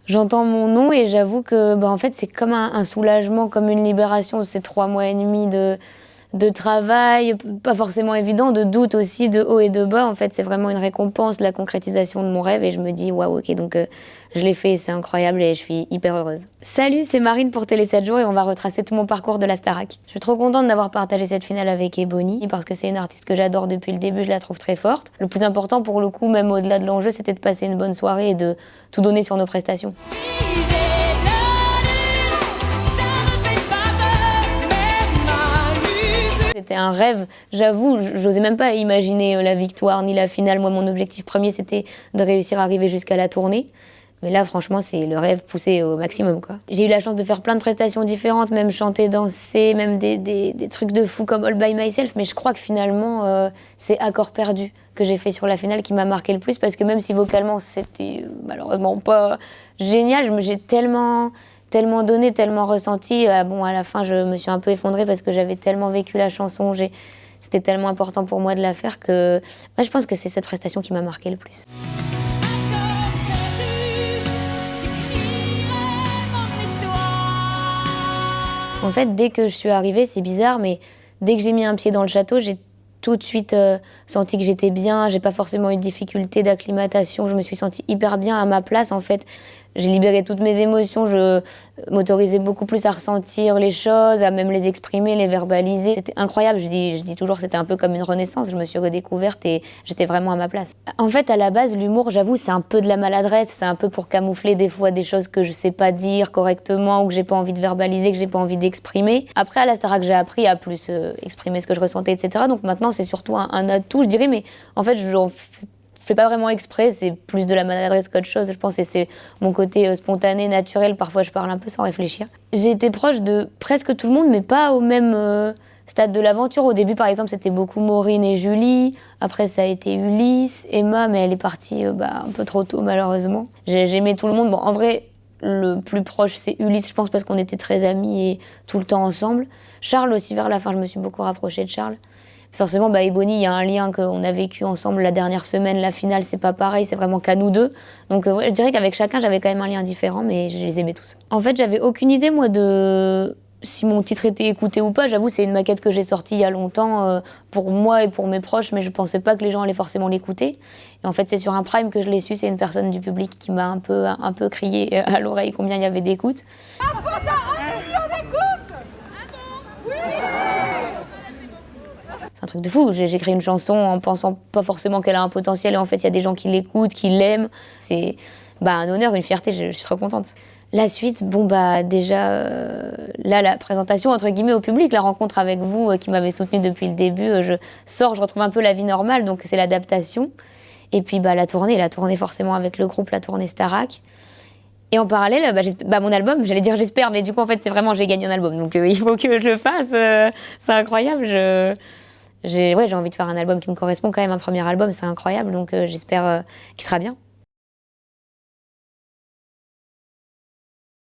J'entends mon nom et j'avoue que en fait, c'est comme un soulagement, comme une libération. Ces 3 mois et demi de travail, pas forcément évident, de doute aussi, de haut et de bas. En fait, c'est vraiment une récompense de la concrétisation de mon rêve et je me dis waouh, ok, donc je l'ai fait, c'est incroyable et je suis hyper heureuse. Salut, c'est Marine pour Télé 7 jours et on va retracer tout mon parcours de la Starac. Je suis trop contente d'avoir partagé cette finale avec Ebony parce que c'est une artiste que j'adore depuis le début, je la trouve très forte. Le plus important pour le coup, même au-delà de l'enjeu, c'était de passer une bonne soirée et de tout donner sur nos prestations. C'était un rêve, j'avoue, j'osais même pas imaginer la victoire ni la finale. Moi, mon objectif premier, c'était de réussir à arriver jusqu'à la tournée. Mais là, franchement, c'est le rêve poussé au maximum, quoi. J'ai eu la chance de faire plein de prestations différentes, même chanter, danser, même des trucs de fou comme All By Myself. Mais je crois que finalement, c'est Accord perdu que j'ai fait sur la finale qui m'a marqué le plus. Parce que même si vocalement, c'était malheureusement pas génial, j'ai tellement donné, tellement ressenti. À la fin, je me suis un peu effondrée parce que j'avais tellement vécu la chanson. C'était tellement important pour moi de la faire que je pense que c'est cette prestation qui m'a marqué le plus. En fait, dès que je suis arrivée, c'est bizarre, mais dès que j'ai mis un pied dans le château, j'ai tout de suite senti que j'étais bien. J'ai pas forcément eu de difficulté d'acclimatation. Je me suis sentie hyper bien à ma place, en fait. J'ai libéré toutes mes émotions, je m'autorisais beaucoup plus à ressentir les choses, à même les exprimer, les verbaliser. C'était incroyable, je dis toujours que c'était un peu comme une renaissance, je me suis redécouverte et j'étais vraiment à ma place. En fait, à la base, l'humour, j'avoue, c'est un peu de la maladresse, c'est un peu pour camoufler des fois des choses que je sais pas dire correctement ou que j'ai pas envie de verbaliser, que j'ai pas envie d'exprimer. Après, à la Starac, j'ai appris à plus exprimer ce que je ressentais, etc. Donc maintenant, c'est surtout un atout, je dirais, mais en fait, j'en fais pas vraiment exprès, c'est plus de la maladresse qu'autre chose. Je pense que c'est mon côté spontané, naturel. Parfois, je parle un peu sans réfléchir. J'ai été proche de presque tout le monde, mais pas au même stade de l'aventure. Au début, par exemple, c'était beaucoup Maureen et Julie. Après, ça a été Ulysse, Emma, mais elle est partie un peu trop tôt, malheureusement. J'aimais tout le monde. Bon, en vrai, le plus proche, c'est Ulysse, je pense, parce qu'on était très amis et tout le temps ensemble. Charles aussi, vers la fin, je me suis beaucoup rapprochée de Charles. Forcément, Ebony, il y a un lien qu'on a vécu ensemble la dernière semaine. La finale, c'est pas pareil, c'est vraiment qu'à nous deux. Donc je dirais qu'avec chacun, j'avais quand même un lien différent, mais je les aimais tous. En fait, j'avais aucune idée, moi, de si mon titre était écouté ou pas. J'avoue, c'est une maquette que j'ai sortie il y a longtemps pour moi et pour mes proches, mais je pensais pas que les gens allaient forcément l'écouter. Et en fait, c'est sur un prime que je l'ai su. C'est une personne du public qui m'a un peu crié à l'oreille combien il y avait d'écoutes. C'est un truc de fou. J'ai créé une chanson en pensant pas forcément qu'elle a un potentiel et en fait il y a des gens qui l'écoutent, qui l'aiment. C'est un honneur, une fierté, je suis trop contente. La suite, déjà là la présentation entre guillemets au public, la rencontre avec vous qui m'avez soutenue depuis le début, je sors, je retrouve un peu la vie normale, donc c'est l'adaptation. Et puis la tournée forcément avec le groupe, la tournée Starac. Et en parallèle, mon album, j'allais dire j'espère, mais du coup en fait c'est vraiment j'ai gagné un album, donc il faut que je le fasse. C'est incroyable. J'ai envie de faire un album qui me correspond quand même, un premier album, c'est incroyable, donc j'espère qu'il sera bien.